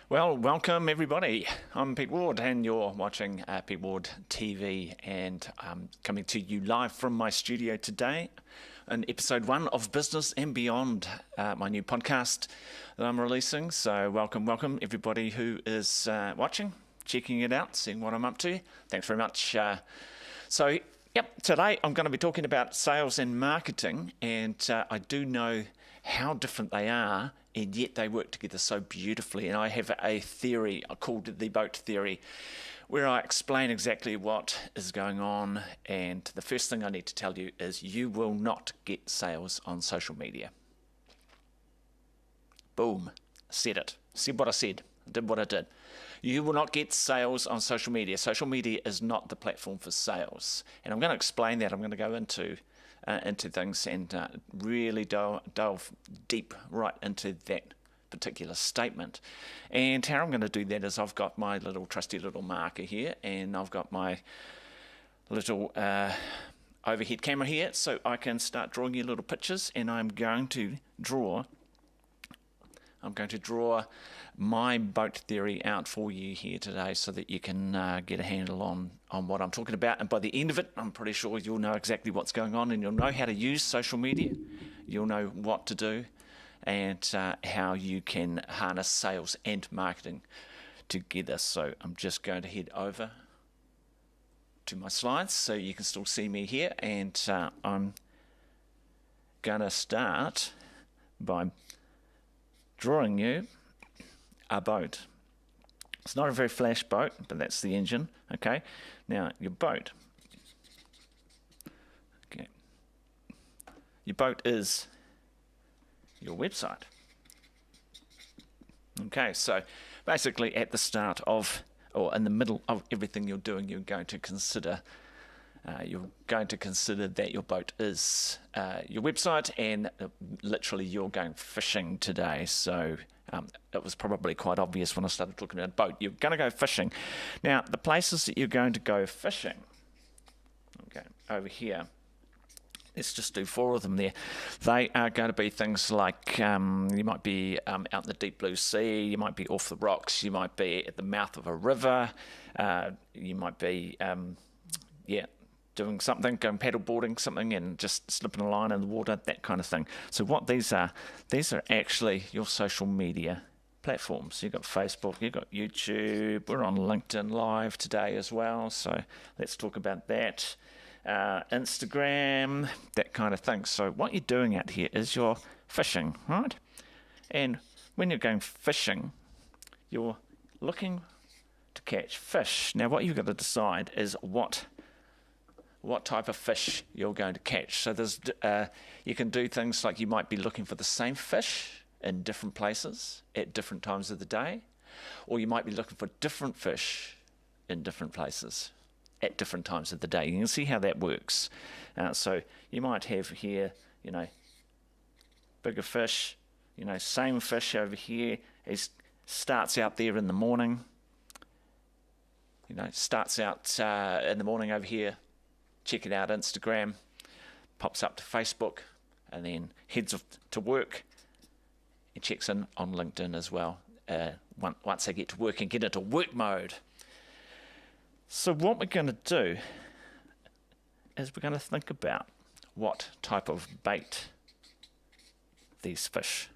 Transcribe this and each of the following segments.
Well, welcome everybody. I'm Pete Ward, and you're watching Pete Ward TV, and I'm coming to you live from my studio today in episode 1 of Business and Beyond, my new podcast that I'm releasing. So welcome everybody who is watching, checking it out, seeing what I'm up to. Thanks very much. Today I'm going to be talking about sales and marketing, and I do know how different they are, and yet they work together so beautifully. And I have a theory called the boat theory, where I explain exactly what is going on. And the first thing I need to tell you is you will not get sales on social media. Boom. Said it. Said what I said. Did what I did. You will not get sales on social media. Social media is not the platform for sales. And I'm going to explain that. I'm going to go into things and really delve deep right into that particular statement. And how I'm going to do that is I've got my little trusty little marker here, and I've got my little overhead camera here, so I can start drawing you little pictures. And I'm going to draw my boat theory out for you here today, so that you can get a handle on what I'm talking about. And by the end of it, I'm pretty sure you'll know exactly what's going on, and you'll know how to use social media. You'll know what to do, and how you can harness sales and marketing together. So I'm just going to head over to my slides so you can still see me here, and I'm going to start by drawing you a boat. It's not a very flash boat, but that's the engine. Okay, now your boat. Okay, your boat is your website. Okay, so basically at the start of, or in the middle of everything you're doing, you're going to consider that your boat is your website, and literally you're going fishing today. So it was probably quite obvious when I started talking about a boat. You're going to go fishing. Now, the places that you're going to go fishing, okay, over here, let's just do 4 of them there. They are going to be things like you might be out in the deep blue sea, you might be off the rocks, you might be at the mouth of a river, you might be, doing something, going paddleboarding something and just slipping a line in the water, that kind of thing. So what these are actually your social media platforms. You've got Facebook, you've got YouTube, we're on LinkedIn Live today as well, so let's talk about that. Instagram, that kind of thing. So what you're doing out here is you're fishing, right? And when you're going fishing, you're looking to catch fish. Now what you've got to decide is what type of fish you're going to catch. So there's you can do things like you might be looking for the same fish in different places at different times of the day, or you might be looking for different fish in different places at different times of the day. You can see how that works. So you might have here, bigger fish, same fish over here. It starts out there in the morning. Starts out in the morning over here. Check it out, Instagram, pops up to Facebook, and then heads off to work and checks in on LinkedIn as well once they get to work and get into work mode. So what we're going to do is we're going to think about what type of bait these fish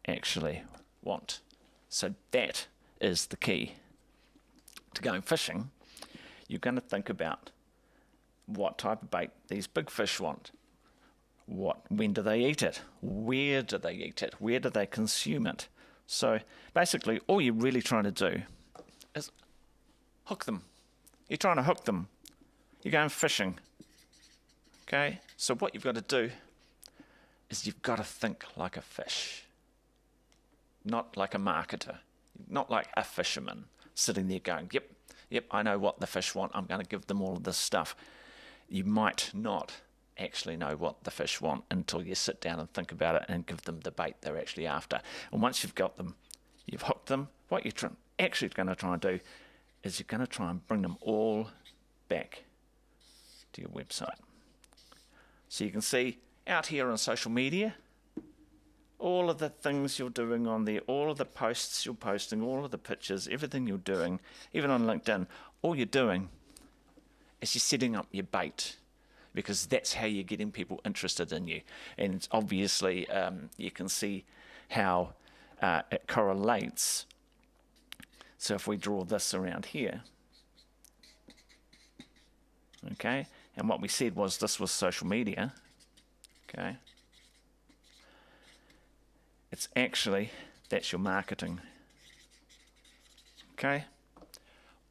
actually want. So that is the key to going fishing. You're going to think about what type of bait these big fish want. When do they eat it? Where do they eat it? Where do they consume it? So basically, all you're really trying to do is hook them. You're trying to hook them. You're going fishing. Okay? So what you've got to do is you've got to think like a fish. Not like a marketer. Not like a fisherman sitting there going, yep, I know what the fish want. I'm going to give them all of this stuff. You might not actually know what the fish want until you sit down and think about it and give them the bait they're actually after. And once you've got them, you've hooked them, what you're actually going to try and do is you're going to try and bring them all back to your website. So you can see out here on social media, all of the things you're doing on there, all of the posts you're posting, all of the pictures, everything you're doing, even on LinkedIn, all you're doing is you're setting up your bait, because that's how you're getting people interested in you. And obviously you can see how it correlates. So if we draw this around here, okay, and what we said was this was social media, okay, it's actually, that's your marketing, okay.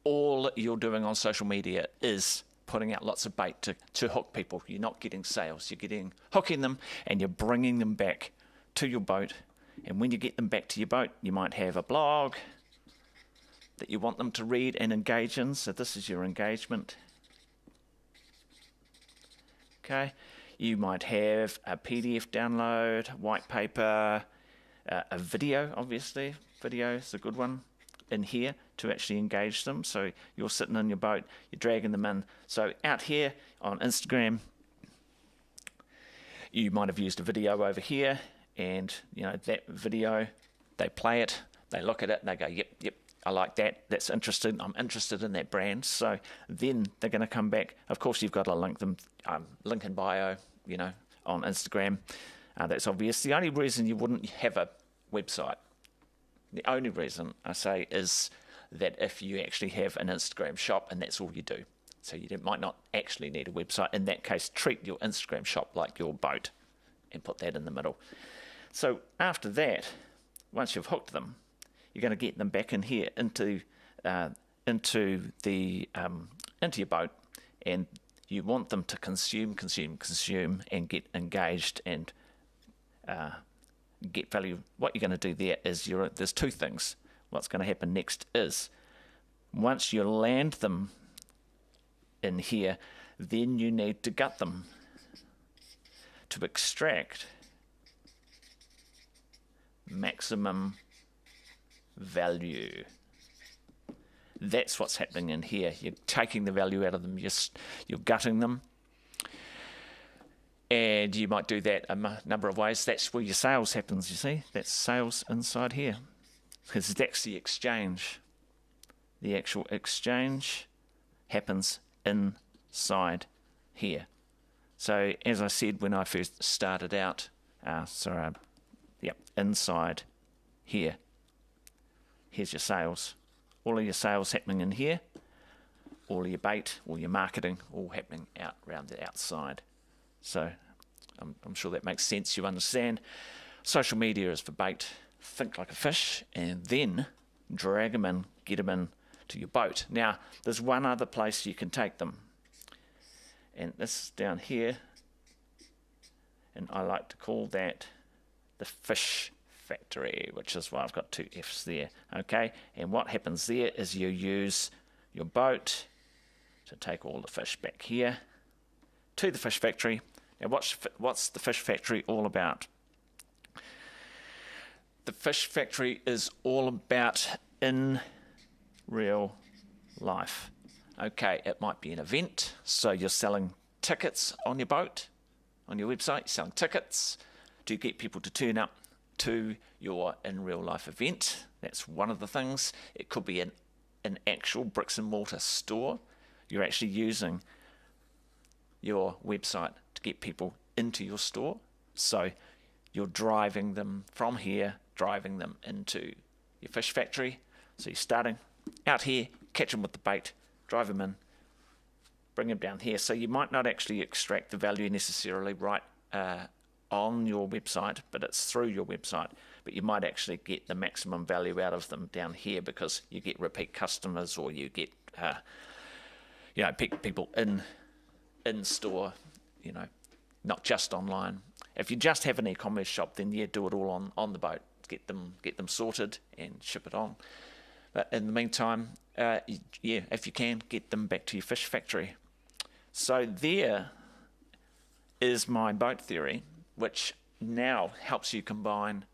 All you're doing on social media is putting out lots of bait to hook people. You're not getting sales, you're hooking them, and you're bringing them back to your boat. And when you get them back to your boat, you might have a blog that you want them to read and engage in. So this is your engagement. Okay, you might have a PDF download, white paper, a video, obviously. Video is a good one in here to actually engage them. So you're sitting in your boat, you're dragging them in. So out here on Instagram, you might have used a video over here, and you know that video, they play it, they look at it, and they go, yep, I like that, that's interesting, I'm interested in that brand. So then they're going to come back. Of course, you've got to link them, link in bio, you know, on Instagram. That's obvious. The only reason you wouldn't have a website, the only reason I say, is that if you actually have an Instagram shop and that's all you do. So you might not actually need a website. In that case, treat your Instagram shop like your boat and put that in the middle. So after that, once you've hooked them, you're going to get them back in here into your boat, and you want them to consume, and get engaged and get value. What you're going to do there is there's two things. What's going to happen next is, once you land them in here, then you need to gut them to extract maximum value. That's what's happening in here. You're taking the value out of them, you're gutting them. And you might do that a number of ways. That's where your sales happens, you see. That's sales inside here, because that's the exchange. The actual exchange happens inside here. So as I said when I first started out, inside here. Here's your sales. All of your sales happening in here. All of your bait, all your marketing, all happening out around the outside. So I'm sure that makes sense. You understand. Social media is for bait. Think like a fish, and then drag them in, get them in to your boat. Now, there's one other place you can take them, and this is down here, and I like to call that the fish factory, which is why I've got two F's there. Okay, and what happens there is you use your boat to take all the fish back here to the fish factory. Now, what's the fish factory all about? The fish factory is all about in real life. Okay, it might be an event, so you're selling tickets on your boat, on your website, you're selling tickets to get people to turn up to your in real life event. That's one of the things. It could be an actual bricks and mortar store. You're actually using your website to get people into your store. So you're driving them from here, driving them into your fish factory. So you're starting out here, catch them with the bait, drive them in, bring them down here. So you might not actually extract the value necessarily right on your website, but it's through your website. But you might actually get the maximum value out of them down here, because you get repeat customers, or you get people in store, not just online. If you just have an e-commerce shop, then do it all on the boat. Get them sorted and ship it on. But in the meantime, if you can, get them back to your fish factory. So there is my boat theory, which now helps you combine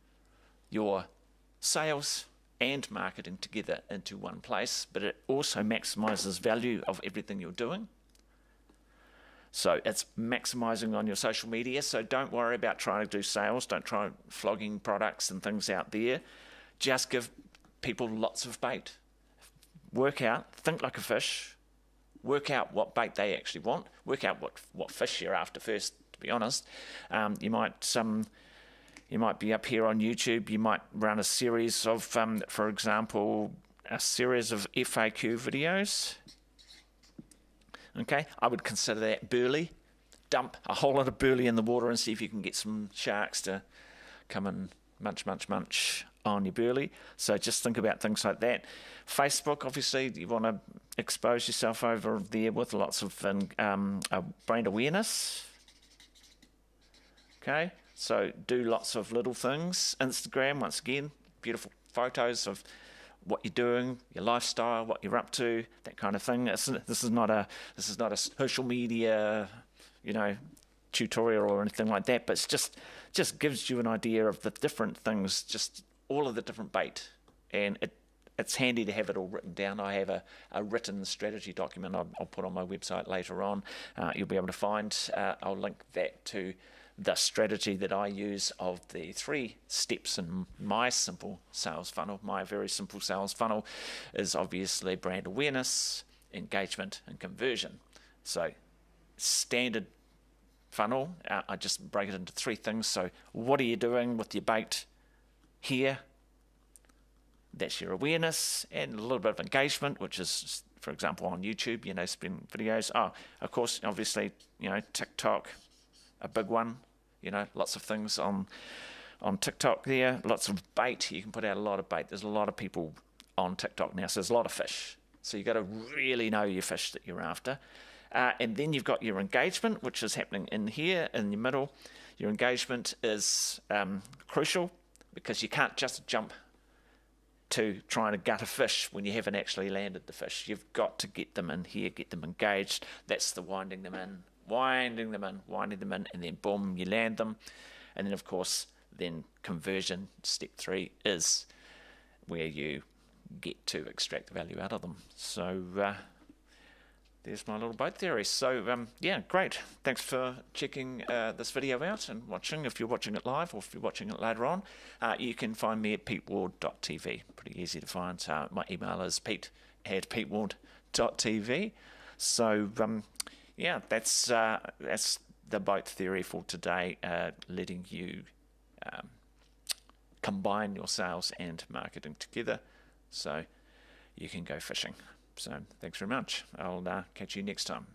your sales and marketing together into one place, but it also maximizes value of everything you're doing. So it's maximizing on your social media. So don't worry about trying to do sales. Don't try flogging products and things out there. Just give people lots of bait. Work out, think like a fish. Work out what bait they actually want. Work out what fish you're after first, to be honest. You might be up here on YouTube. You might run a series of, for example, a series of FAQ videos. Okay, I would consider that burley. Dump a whole lot of burley in the water and see if you can get some sharks to come and munch on your burley. So just think about things like that. Facebook, obviously, you want to expose yourself over there with lots of brand awareness. Okay, so do lots of little things. Instagram, once again, beautiful photos of what you're doing, your lifestyle, what you're up to, that kind of thing. This is not a social media, tutorial or anything like that. But it's just gives you an idea of the different things, just all of the different bait, and it's handy to have it all written down. I have a written strategy document I'll put on my website later on. You'll be able to find. I'll link that to the strategy that I use of the 3 steps in my simple sales funnel. My very simple sales funnel is obviously brand awareness, engagement, and conversion. So standard funnel, I just break it into 3 things. So what are you doing with your bait here? That's your awareness, and a little bit of engagement, which is, for example, on YouTube, spin videos. Oh, of course, obviously, TikTok, a big one. Lots of things on TikTok there. Lots of bait. You can put out a lot of bait. There's a lot of people on TikTok now, so there's a lot of fish. So you've got to really know your fish that you're after. And then you've got your engagement, which is happening in here in the middle. Your engagement is crucial, because you can't just jump to trying to gut a fish when you haven't actually landed the fish. You've got to get them in here, get them engaged. That's the winding them in, and then boom, you land them. And then, of course, then conversion, step 3, is where you get to extract the value out of them. So there's my little boat theory. So yeah, great. Thanks for checking this video out and watching. If you're watching it live or if you're watching it later on, you can find me at peteward.tv. Pretty easy to find. My email is pete@peteward.tv. So yeah, that's the boat theory for today, letting you combine your sales and marketing together so you can go fishing. So thanks very much. I'll catch you next time.